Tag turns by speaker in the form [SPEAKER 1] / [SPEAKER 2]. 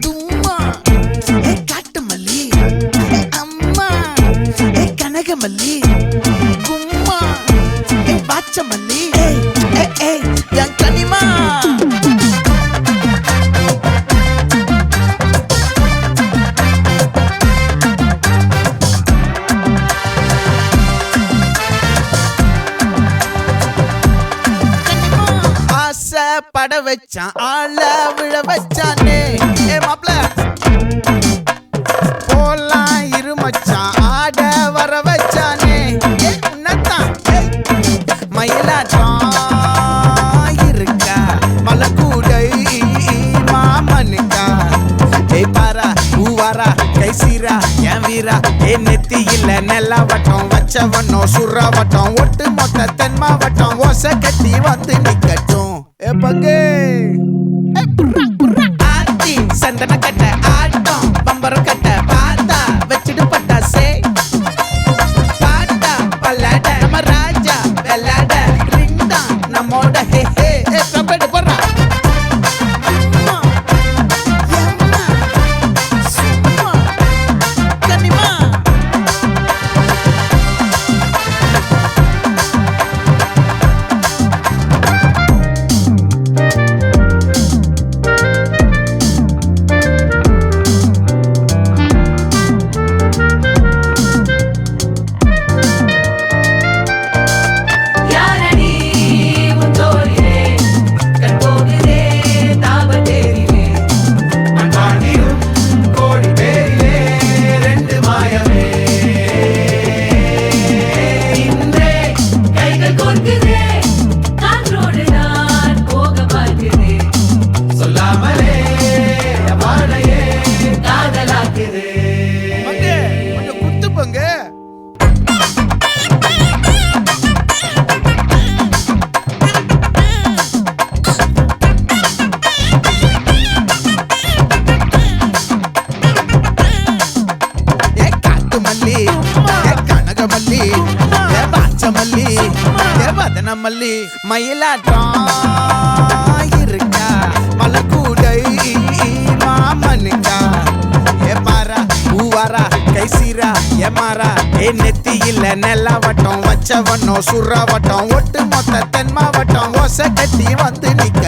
[SPEAKER 1] தும்மா காட்டு மல்லி அம்மா கனகமல்லி கும்மா பாச்ச மல்லி என் கனிமா பட வச்சான் ஆள விழ வச்சானே மாப்ள போலாம் இருமச்சான் ஆட வர வச்சானே உன்னத்தான் மயிலாட்டம் இருக்கா மலக்கூடை மாமனுக்கா பாரா பூவாரா கைசீரா என் வீரா நெத்தி இல்ல நெல்லா வட்டம் வச்சவனோ சுறா வட்டம் ஒட்டு மொத்த தென் மாவட்டம் ஓசை கட்டி வந்து நிக்கட்டும் பங்கே ஆத்தி சந்தன கட்ட ஆட்டம் பம்பரம் கட்ட பாத்தா வச்சிடு பட்டாசே பாட்டா பல்லாட நம்ம ராஜா வெள்ளாட ரிங் தான் நம்மோட ஹே ஹே கபடி போடுறா கனகமல்லி பாச்சமல்லி வதனமல்லி மயிலாட்டம் இருக்கா மலக்கூடை மாமனுக்கா பாரா பூவாரா கைசீரா மாறா நெத்தி இல்ல நெல்லா வட்டம் வச்சவனோ சுறா வட்டம் ஒட்டு மொத்த தென் மாவட்டம் ஓசை கட்டி வந்து நிக்க